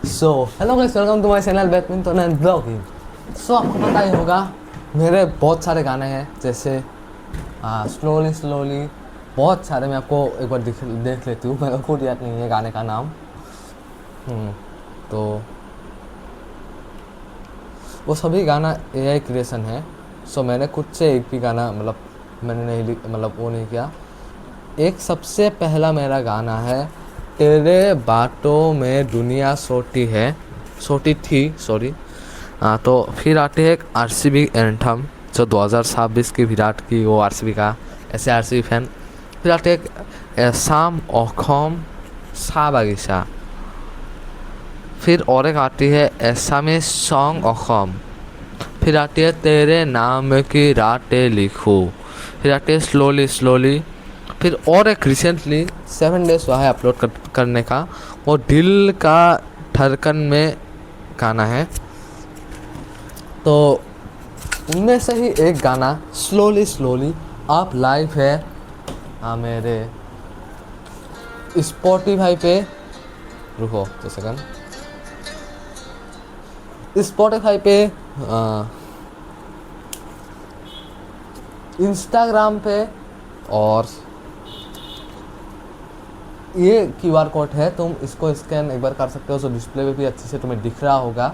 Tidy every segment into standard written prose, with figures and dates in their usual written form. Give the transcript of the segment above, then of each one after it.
So hello guys, welcome to my channel badminton and blogging. So आपको पता ही होगा मेरे बहुत सारे गाने हैं, जैसे स्लोली स्लोली, बहुत सारे। मैं आपको एक बार देख लेती हूँ, मेरे को खुद याद नहीं है गाने का नाम। तो वो सभी गाना एआई क्रिएशन है। सो मैंने खुद से एक भी गाना मैंने नहीं वो नहीं किया। एक सबसे पहला मेरा गाना है तेरे बातों में दुनिया छोटी थी, सॉरी। तो फिर आती है एक आरसीबी एंथम, जो 2026 की विराट की, वो आरसीबी का ऐसे आरसीबी फैन। फिर आती है एक शाम ओखम सा बागिशा। फिर और एक आती है एसामी सॉन्ग ओखम। फिर आती है तेरे नाम की रातें लिखूं। फिर आती है स्लोली स्लोली। फिर और एक रिसेंटली 7 डेज हुआ है अपलोड करने का, वो दिल का धड़कन में गाना है। तो उनमें से ही एक गाना स्लोली स्लोली आप लाइव है मेरे स्पॉटिफाई पे। रुको तो सेकंड, स्पॉटिफाई पे, इंस्टाग्राम पे, और ये क्यूआर कोड है, तुम इसको स्कैन एक बार कर सकते हो। सो डिस्प्ले पे भी अच्छे से तुम्हें दिख रहा होगा।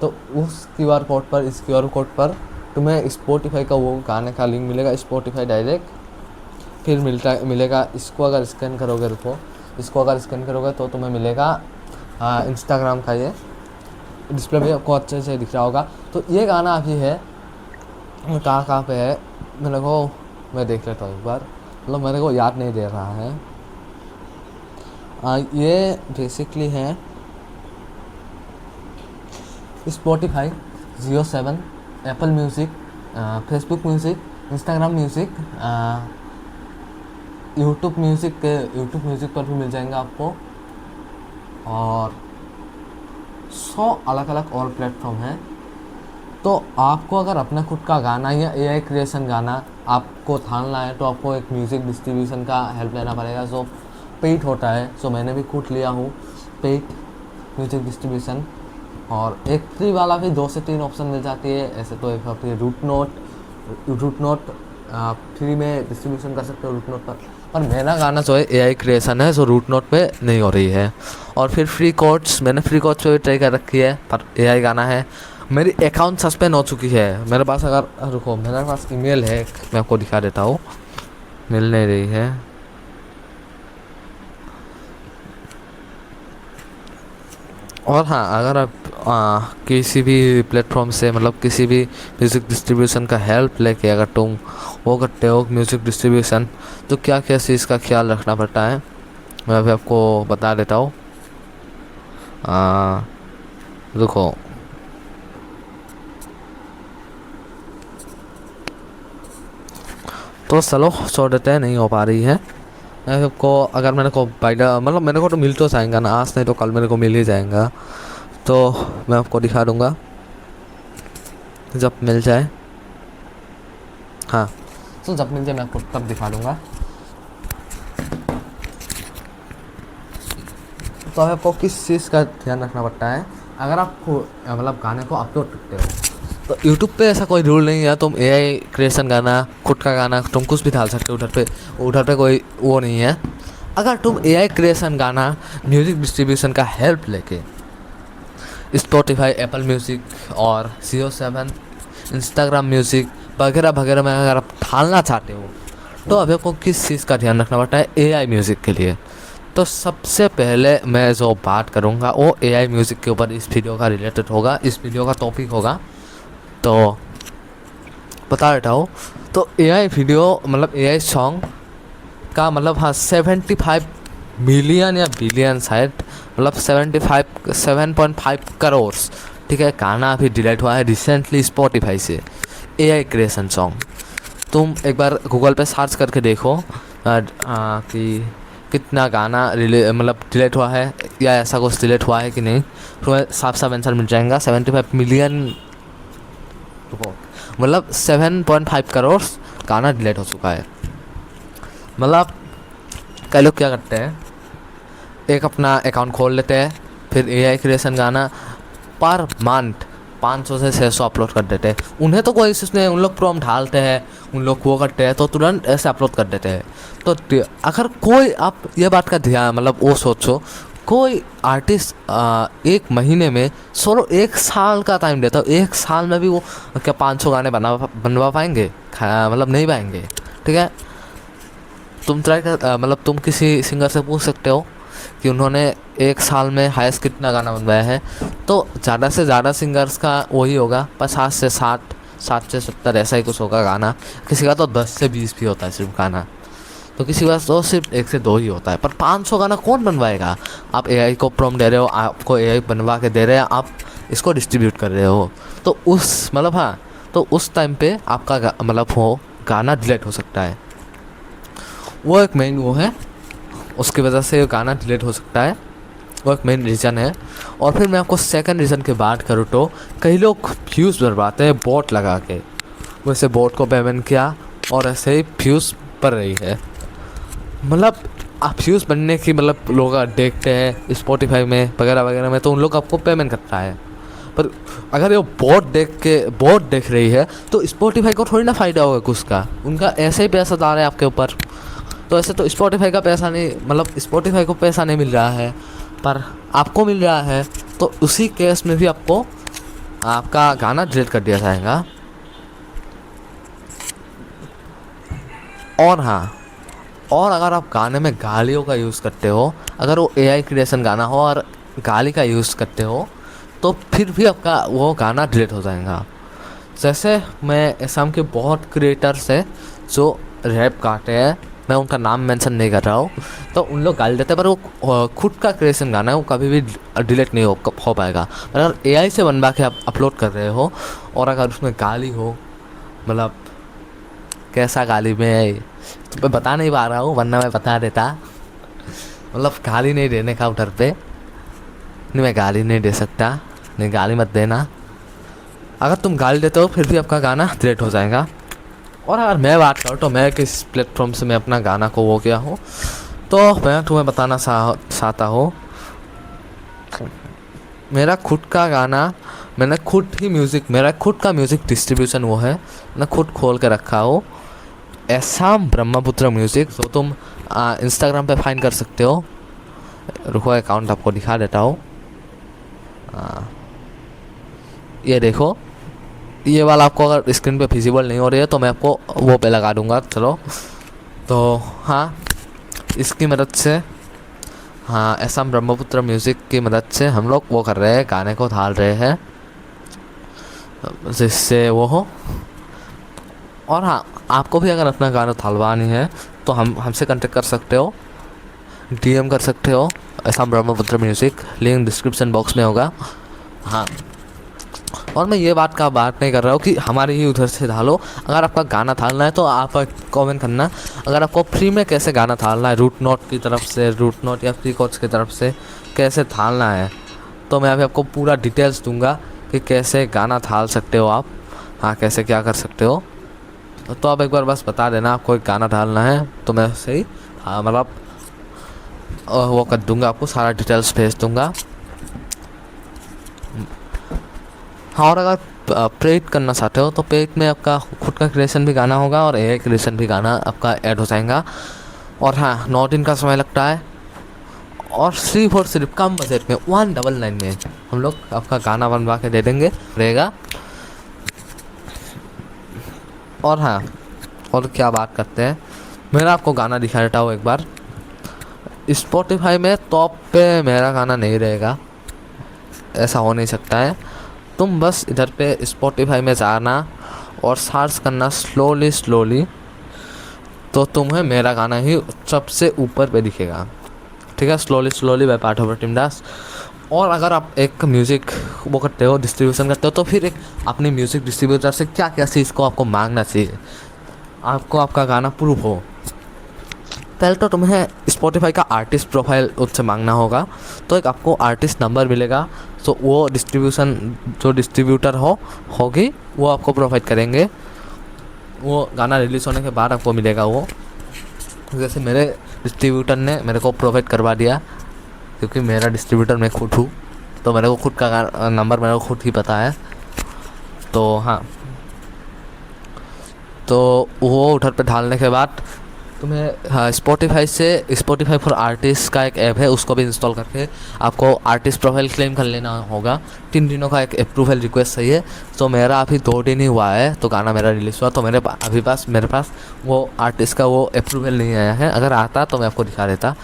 तो उस क्यूआर कोड पर, इस क्यूआर कोड पर तुम्हें स्पॉटिफाई का वो गाने का लिंक मिलेगा, स्पॉटिफाई डायरेक्ट। फिर मिलेगा इसको अगर स्कैन करोगे, रुको, इसको अगर स्कैन करोगे तो तुम्हें मिलेगा इंस्टाग्राम का। ये डिस्प्ले पे आपको अच्छे से दिख रहा होगा। तो ये गाना अभी है कहाँ पे है, मैं देख लेता हूँ एक बार, मेरे को याद नहीं दे रहा है। ये बेसिकली है स्पॉटिफाई, जियो 7, Apple music, Facebook music, Instagram music, YouTube music पर भी मिल जाएगा आपको। और 100 अलग अलग और प्लेटफॉर्म हैं। तो आपको अगर अपना खुद का गाना या एआई क्रिएशन गाना आपको ढालना है, तो आपको एक म्यूज़िक डिस्ट्रीब्यूशन का हेल्प लेना पड़ेगा, जो पेड होता है। सो मैंने भी खुद लिया हूँ पेड म्यूज़िक डिस्ट्रीब्यूशन। और एक फ्री वाला भी 2 से 3 ऑप्शन मिल जाती है। ऐसे तो एक होती है रूट नोट, फ्री में डिस्ट्रीब्यूशन कर सकते हो रूट नोट पर मेरा गाना जो है एआई क्रिएशन है, जो रूट नोट पे नहीं हो रही है। और फिर फ्री कोड्स, मैंने फ्री कोड्स पे भी ट्राई कर रखी है, पर एआई गाना है। मेरी अकाउंट सस्पेंड हो चुकी है मेरे पास। अगर रुको, मेरे पास ईमेल है, मैं आपको दिखा देता हूँ, मिल नहीं रही है। और हाँ, अगर आप किसी भी प्लेटफॉर्म से, किसी भी म्यूज़िक डिस्ट्रीब्यूशन का हेल्प लेके अगर तुम वो करते हो म्यूज़िक डिस्ट्रीब्यूशन, तो क्या क्या चीज़ का ख्याल रखना पड़ता है मैं अभी आपको बता देता हूँ। रुको, तो चलो छोड़ देते हैं, नहीं हो पा रही है। मैं आपको, अगर मेरे को मेरे को तो मिल तो जाएगा ना, आज नहीं तो कल मेरे को मिल ही जाएगा। तो मैं आपको दिखा दूँगा जब मिल जाए। हाँ, तो जब मिल जाए मैं आपको तब दिखा दूँगा। तो आपको किस चीज़ का ध्यान रखना पड़ता है अगर आप गाने को अपलोड करते हो। तो यूट्यूब पे ऐसा कोई रूल नहीं है, तुम एआई क्रिएशन गाना, खुद का गाना, तुम कुछ भी डाल सकते हो उधर पे कोई वो नहीं है। अगर तुम एआई क्रिएशन गाना म्यूज़िक डिस्ट्रीब्यूशन का हेल्प लेके स्पॉटिफाई, एप्पल म्यूज़िक और जियो 7, इंस्टाग्राम म्यूज़िक वगैरह वगैरह में अगर आप डालना चाहते हो, तो अभी आपको किस चीज़ का ध्यान रखना पड़ता है एआई म्यूज़िक के लिए। तो सबसे पहले मैं जो बात करूँगा वो एआई म्यूज़िक के ऊपर इस वीडियो का रिलेटेड होगा, इस वीडियो का टॉपिक होगा। तो बता देता हूँ। तो एआई वीडियो एआई सॉन्ग का हाँ 75 मिलियन या बिलियन शायद, 7.5 करोड़, ठीक है, गाना अभी डिलीट हुआ है रिसेंटली स्पॉटिफाई से, एआई क्रिएशन सॉन्ग। तुम एक बार गूगल पे सर्च करके देखो कि कितना गाना डिलीट हुआ है या ऐसा कुछ डिलीट हुआ है कि नहीं, तुम्हें साफ साफ आंसर मिल जाएगा। 75 मिलियन 7.5 करोड़ गाना डिलीट हो चुका है। कई लोग क्या करते हैं, एक अपना अकाउंट खोल लेते हैं फिर एआई क्रिएशन गाना पर मंथ 500 से 600 अपलोड कर देते हैं। उन्हें तो कोई इश्यूज नहीं है, उन लोग प्रॉम्प्ट ढालते हैं, उन लोग वो करते हैं तो तुरंत ऐसे अपलोड कर देते हैं। तो अगर कोई, आप ये बात का ध्यान मतलब वो सोचो, कोई आर्टिस्ट 1 महीने में सोलो 1 साल का टाइम देता है, 1 साल में भी वो क्या 500 गाने बनवा पाएंगे? मतलब नहीं पाएंगे। ठीक है, तुम ट्राई कर, मतलब तुम किसी सिंगर से पूछ सकते हो कि उन्होंने 1 साल में हाईएस्ट कितना गाना बनवाया है, तो ज़्यादा से ज़्यादा सिंगर्स का वही होगा 50 से 60, 60 से 70 ऐसा ही कुछ होगा गाना। किसी का तो 10 से 20 भी होता है सिर्फ गाना, तो किसी का तो सिर्फ 1 से 2 ही होता है। पर 500 गाना कौन बनवाएगा? आप एआई को प्रॉम्प्ट दे रहे हो, आपको एआई बनवा के दे रहे हैं, आप इसको डिस्ट्रीब्यूट कर रहे हो, तो उस मतलब हाँ, तो उस टाइम पे आपका मतलब वो गाना डिलीट हो सकता है। वो एक मेन वो है, उसकी वजह से गाना डिलीट हो सकता है, वो एक मेन रीज़न है। और फिर मैं आपको सेकंड रीज़न की बात करूँ तो कई लोग व्यूज़ बढ़वाते हैं बॉट लगा के। वैसे बॉट को पेमेंट किया और ऐसे ही व्यूज़ बढ़ रही है। मतलब आप व्यूज़ बनने की मतलब लोग देखते हैं स्पॉटिफाई में वगैरह वगैरह में, तो उन लोग आपको पेमेंट करता है। पर अगर ये बॉट देख रही है तो स्पॉटिफाई को थोड़ी ना फ़ायदा होगा कुछ का, उनका ऐसे ही पैसा आ रहा है आपके ऊपर। तो ऐसे तो स्पॉटिफाई का पैसा नहीं, मतलब स्पॉटिफाई को पैसा नहीं मिल रहा है पर आपको मिल रहा है, तो उसी केस में भी आपको आपका गाना डिलीट कर दिया जाएगा। और हाँ, और अगर आप गाने में गालियों का यूज़ करते हो, अगर वो एआई क्रिएशन गाना हो और गाली का यूज़ करते हो, तो फिर भी आपका वो गाना डिलीट हो जाएगा। जैसे मैं असम के बहुत क्रिएटर्स हैं जो रैप गाते हैं, मैं उनका नाम मेंशन नहीं कर रहा हूँ, तो उन लोग गाली देते हैं, पर वो खुद का क्रिएशन गाना है, वो कभी भी डिलीट नहीं हो पाएगा। पर अगर एआई से बनवा के आप अपलोड कर रहे हो और अगर उसमें गाली हो, मतलब कैसा गाली, मैं तो मैं बता नहीं पा रहा हूँ वरना मैं बता देता, मतलब गाली नहीं देने का उधर पे नहीं, मैं गाली नहीं दे सकता, नहीं गाली मत देना। अगर तुम गाली देते हो फिर भी आपका गाना डिलीट हो जाएगा। और अगर मैं बात करूँ तो मैं किस प्लेटफॉर्म से मैं अपना गाना को वो किया हूँ, तो मैं तुम्हें बताना चाहता हूँ, मेरा खुद का गाना, मैंने खुद ही म्यूज़िक, मेरा खुद का म्यूज़िक डिस्ट्रीब्यूशन वो है, मैं खुद खोल के रखा हो, असम ब्रह्मपुत्र म्यूज़िक, जो तुम इंस्टाग्राम पे फाइंड कर सकते हो। रुको अकाउंट आपको दिखा देता हूँ। ये देखो, ये वाला आपको अगर स्क्रीन पे विजिबल नहीं हो रही है तो मैं आपको वो पे लगा दूंगा। चलो, तो हाँ, इसकी मदद से, हाँ, असम ब्रह्मपुत्र म्यूज़िक की मदद से हम लोग वो कर रहे हैं, गाने को ढाल रहे हैं जिससे वो हो। और हाँ, आपको भी अगर अपना गाना ढालवानी है तो हमसे कांटेक्ट कर सकते हो, डीएम कर सकते हो, Assam Brahmaputra music, link description box में होगा। हाँ, और मैं ये बात नहीं कर रहा हूँ कि हमारे ही उधर से ढालो। अगर आपका गाना ढालना है तो आप कमेंट करना, अगर आपको फ्री में कैसे गाना ढालना है, रूट नोट की तरफ से, रूट नोट या फ्री कोच की तरफ से कैसे ढालना है, तो मैं अभी आपको पूरा डिटेल्स दूंगा कि कैसे गाना ढाल सकते हो आप, हाँ, कैसे क्या कर सकते हो। तो आप एक बार बस बता देना आपको एक गाना ढालना है, तो मैं सही, हाँ, मतलब वो कर दूंगा, आपको सारा डिटेल्स भेज दूंगा। हाँ, और अगर पेड करना चाहते हो तो पेड में आपका खुद का क्रिएशन भी गाना होगा और एआई क्रिएशन भी गाना आपका ऐड हो जाएगा। और हाँ, 9 दिन का समय लगता है और सिर्फ कम बजट में 199 में हम लोग आपका गाना बनवा के दे देंगे रहेगा। और हाँ, और क्या बात करते हैं, मेरा आपको गाना दिखा देता हूँ एक बार। स्पॉटिफाई में टॉप पे मेरा गाना नहीं रहेगा, ऐसा हो नहीं सकता है। तुम बस इधर पे स्पॉटिफाई में जाना और सर्च करना स्लोली, तो तुम्हें मेरा गाना ही सबसे ऊपर पे दिखेगा। ठीक है, स्लोली बाय पार्थो प्रतिम दास। और अगर आप एक म्यूज़िक वो करते हो, डिस्ट्रीब्यूशन करते हो, तो फिर एक अपने म्यूज़िक डिस्ट्रीब्यूटर से क्या क्या चीज़ को आपको मांगना चाहिए, आपको आपका गाना प्रूफ हो। पहले तो तुम्हें स्पॉटिफाई का आर्टिस्ट प्रोफाइल उससे मांगना होगा, तो एक आपको आर्टिस्ट नंबर मिलेगा, तो वो जो डिस्ट्रीब्यूटर होगी वो आपको प्रोवाइड करेंगे। वो गाना रिलीज़ होने के बाद आपको मिलेगा वो, जैसे मेरे डिस्ट्रीब्यूटर ने मेरे को प्रोवाइड करवा दिया। क्योंकि मेरा डिस्ट्रीब्यूटर मैं खुद हूँ, तो मेरे को खुद का नंबर मेरे को खुद ही पता है। तो हाँ, तो वो उधर पे डालने के बाद तुम्हें हाँ स्पॉटिफाई से स्पॉटिफाई फॉर आर्टिस्ट का एक ऐप है, उसको भी इंस्टॉल करके आपको आर्टिस्ट प्रोफाइल क्लेम कर लेना होगा। 3 दिनों का एक अप्रूवल रिक्वेस्ट चाहिए। तो मेरा अभी 2 दिन ही हुआ है तो गाना मेरा रिलीज़ हुआ, तो मेरे पास वो आर्टिस्ट का वो अप्रूवल नहीं आया है। अगर आता तो मैं आपको दिखा देता।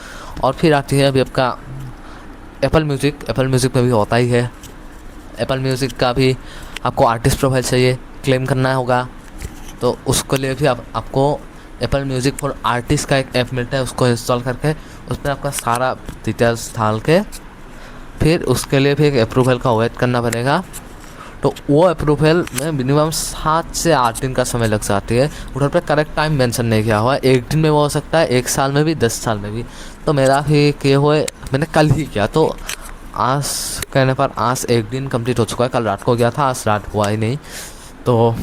और फिर आती है अभी आपका एप्पल म्यूज़िक में भी होता ही है। एप्पल म्यूज़िक का भी आपको आर्टिस्ट प्रोफाइल चाहिए, क्लेम करना होगा। तो उसके लिए भी आपको एप्पल म्यूज़िक फॉर आर्टिस्ट का एक ऐप मिलता है, उसको इंस्टॉल करके उसमें आपका सारा डिटेल्स डाल के फिर उसके लिए भी एक अप्रूवल का वेट करना पड़ेगा। तो वो अप्रूवल में मिनिमम 7 से 8 दिन का समय लग जाती है। उधर पर करेक्ट टाइम मेंशन नहीं किया हुआ है, 1 दिन में वो हो सकता है, 1 साल में भी, 10 साल में भी। तो मेरा भी किए हुए मैंने कल ही किया, तो आज कहने पर आज 1 दिन कंप्लीट हो चुका है। कल रात को गया था, आज रात हुआ ही नहीं, तो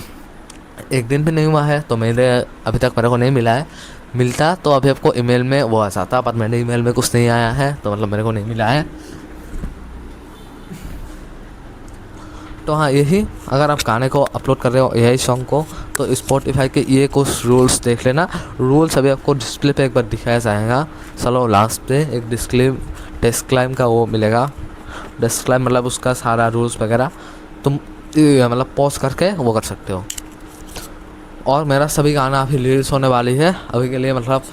1 दिन भी नहीं हुआ है। तो मेरे अभी तक मेरे को नहीं मिला है, मिलता तो अभी आपको ईमेल में वो आ जाता, पर मेरे ईमेल में कुछ नहीं आया है, तो मतलब मेरे को नहीं मिला है। तो हाँ, यही अगर आप गाने को अपलोड कर रहे हो यही सॉन्ग को, तो स्पॉटिफाई के ये कुछ रूल्स देख लेना। रूल्स अभी आपको डिस्प्ले पे एक बार दिखाया जाएगा। चलो लास्ट पे एक डिस्क्लेम का वो मिलेगा। डिस्क्लेम मतलब उसका सारा रूल्स वगैरह तुम मतलब पॉज करके वो कर सकते हो। और मेरा सभी गाना अभी रिलीज़ होने वाली है अभी के लिए, मतलब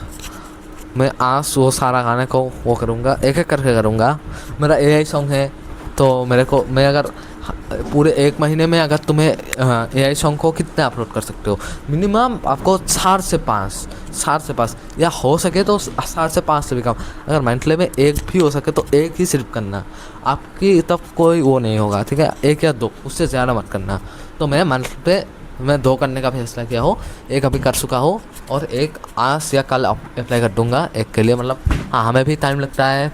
मैं आज वो सारा गाने को वो करूँगा, एक एक करके करूँगा। मेरा एआई सॉन्ग है, तो मैं अगर पूरे 1 महीने में अगर तुम्हें एआई सॉन्ग को कितने अपलोड कर सकते हो, मिनिमम आपको 4 से 5 या हो सके तो 4 से 5 से भी कम। अगर मंथली में 1 भी हो सके तो 1 ही सिर्फ करना, आपकी तब कोई वो नहीं होगा, ठीक है। 1 या 2, उससे ज़्यादा मत करना। तो मैं मंथ पे मैं 2 करने का फैसला किया हो, 1 अभी कर चुका हो और 1 आज या कल अप्लाई कर दूँगा 1 के लिए। मतलब हाँ, हमें भी टाइम लगता है,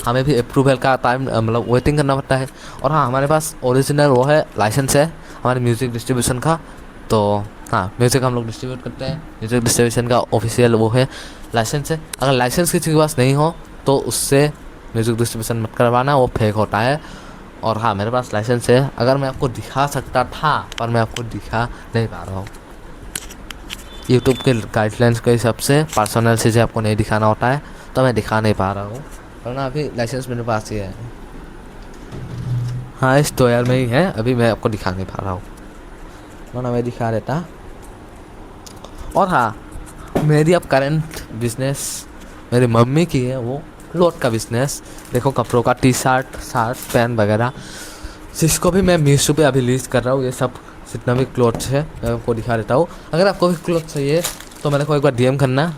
हमें भी अप्रूवल का टाइम मतलब वेटिंग करना पड़ता है। और हाँ, हमारे पास ओरिजिनल वो है, लाइसेंस है हमारे म्यूज़िक डिस्ट्रीब्यूशन का। तो हाँ, म्यूज़िक हम लोग डिस्ट्रीब्यूट करते हैं, म्यूज़िक डिस्ट्रीब्यूशन का ऑफिशियल वो है, लाइसेंस है। अगर लाइसेंस किसी के पास नहीं हो तो उससे म्यूज़िक डिस्ट्रीब्यूशन मत करवाना, वो फेक होता है। और हाँ, मेरे पास लाइसेंस है, अगर मैं आपको दिखा सकता था पर मैं आपको दिखा नहीं पा रहा हूँ। यूट्यूब के गाइडलाइंस के हिसाब से पर्सनल चीज़ें आपको नहीं दिखाना होता है, तो मैं दिखा नहीं पा रहा हूँ, वरना अभी लाइसेंस मेरे पास ही है। हाँ, इस 2 में ही है, अभी मैं आपको दिखा नहीं पा रहा हूँ, वरना मैं दिखा देता। और हाँ, मेरी अब करंट बिजनेस मेरी मम्मी की है, वो क्लॉथ का बिज़नेस। देखो, कपड़ों का टी-शर्ट, पैंट वगैरह, जिसको भी मैं मीशो पे अभी लीज कर रहा हूँ। ये सब जितना भी क्लॉथ्स है मैं आपको दिखा देता हूँ। अगर आपको भी क्लॉथ चाहिए तो मेरे को एक बार डीएम करना।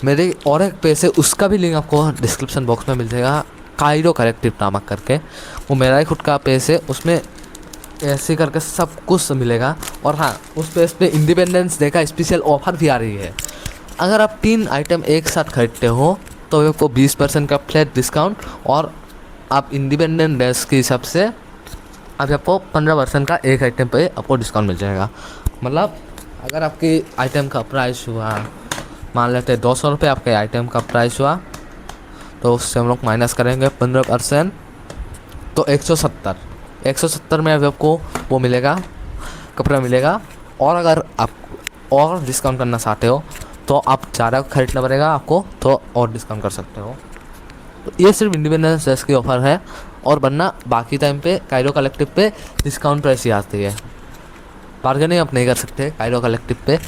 मेरे और एक पेज है, उसका भी लिंक आपको डिस्क्रिप्शन बॉक्स में मिल जाएगा, काइरो कलेक्टिव नामक करके। वो मेरा ही खुद का पेज है, उसमें ऐसे करके सब कुछ मिलेगा। और हाँ, उस पेज पे इंडिपेंडेंस डे का स्पेशल ऑफर भी आ रही है। अगर आप 3 आइटम एक साथ खरीदते हो तो आपको 20% का फ्लैट डिस्काउंट, और आप इंडिपेंडेंस डे के हिसाब से अभी आपको 15% का एक आइटम पे आपको डिस्काउंट मिल जाएगा। मतलब अगर आपकी आइटम का प्राइस हुआ, मान लेते हैं 200 रुपये आपके आइटम का प्राइस हुआ, तो उससे हम लोग माइनस करेंगे 15%, तो 170 में अभी आपको वो मिलेगा, कपड़ा मिलेगा। और अगर आप और डिस्काउंट करना चाहते हो तो आप ज़्यादा खरीदना पड़ेगा आपको, तो और डिस्काउंट कर सकते हो। तो ये सिर्फ इंडिपेंडेंस डे की ऑफ़र है, और वरना बाकी टाइम पे काइरो कलेक्टिव पे डिस्काउंट प्राइस ही आती है। बार्गेनिंग आप नहीं कर सकते काइरो कलेक्टिव पे,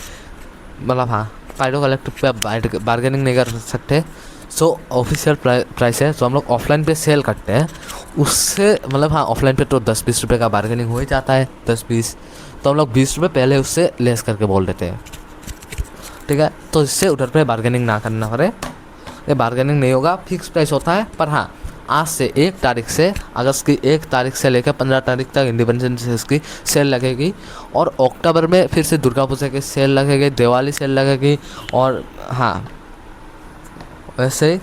मतलब हाँ, काइरो कलेक्टिव पे आप बार्गेनिंग नहीं कर सकते। सो ऑफिशियल प्राइस है, तो हम लोग ऑफलाइन पे सेल करते हैं उससे, मतलब हाँ, ऑफलाइन पे तो 10-20 रुपये का बार्गेनिंग हो ही जाता है, 10-20, तो हम लोग 20 रुपये पहले उससे लेस करके बोल देते हैं, ठीक है। तो इससे उधर पे बार्गेनिंग ना करना पड़े, ये बार्गेनिंग नहीं होगा, फिक्स प्राइस होता है। पर हाँ, आज से 1 तारीख से, अगस्त की 1 तारीख से लेकर 15 तारीख तक इंडिपेंडेंस डे की सेल लगेगी। और अक्टूबर में फिर से दुर्गा पूजा की सेल लगेगी, दिवाली सेल लगेगी। और हाँ, वैसे ही,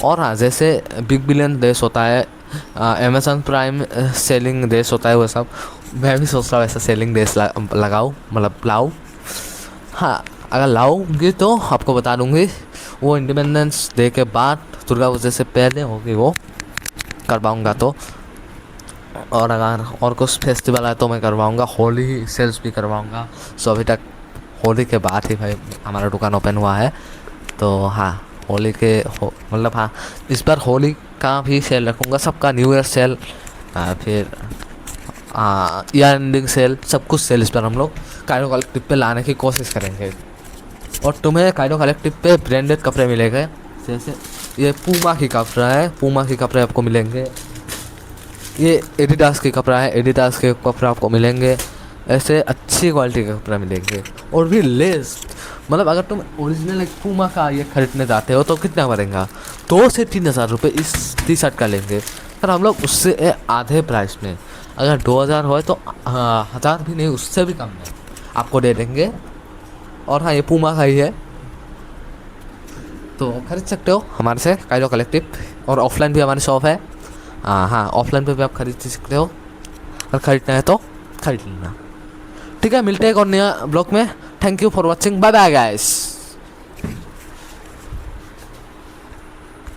और हाँ, जैसे बिग बिलियन डेज होता है, अमेज़न प्राइम सेलिंग डेज होता है, वो सब मैं भी सोच रहा हूँ ऐसा सेलिंग डेज लगाऊँ, मतलब लाऊँ। हाँ, अगर लाऊंगी तो आपको बता दूंगी, वो इंडिपेंडेंस डे के बाद, दुर्गा पूजा से पहले होगी वो, करवाऊँगा तो। और अगर और कुछ फेस्टिवल है तो मैं करवाऊँगा, होली सेल्स भी करवाऊँगा। सो अभी तक होली के बाद ही भाई हमारा दुकान ओपन हुआ है। तो हाँ, होली के मतलब हाँ, इस बार होली का भी सेल रखूँगा, सबका न्यू ईयर सेल, फिर ईयर एंडिंग सेल, सब कुछ सेल इस बार हम लोग काइरो कलेक्टिव पे लाने की कोशिश करेंगे। और तुम्हें काइरो कलेक्टिव पे ब्रांडेड कपड़े मिलेंगे, जैसे ये पूमा की कपड़ा है, पूमा के कपड़े आपको मिलेंगे। ये एडिडास के कपड़ा है, एडिडास के कपड़े आपको मिलेंगे। ऐसे अच्छी क्वालिटी के कपड़े मिलेंगे। और भी लेस, मतलब अगर तुम ओरिजिनल एक पूमा का ये खरीदने जाते हो तो कितना पड़ेगा, 2 से 3 हज़ार रुपये इस टी शर्ट का लेंगे। पर हम लोग उससे आधे प्राइस में, अगर 2000 हो तो 1000 भी नहीं, उससे भी कम में आपको दे देंगे। और हाँ, ये पूमा का ही है, तो खरीद सकते हो हमारे से काइरो कलेक्टिव। और ऑफलाइन भी हमारी शॉप है, हाँ ऑफलाइन पे भी आप खरीद सकते हो, अगर खरीदना है तो खरीद लेना। ठीक है, मिलते हैं एक और नया ब्लॉग में। Thank you for watching, bye bye guys.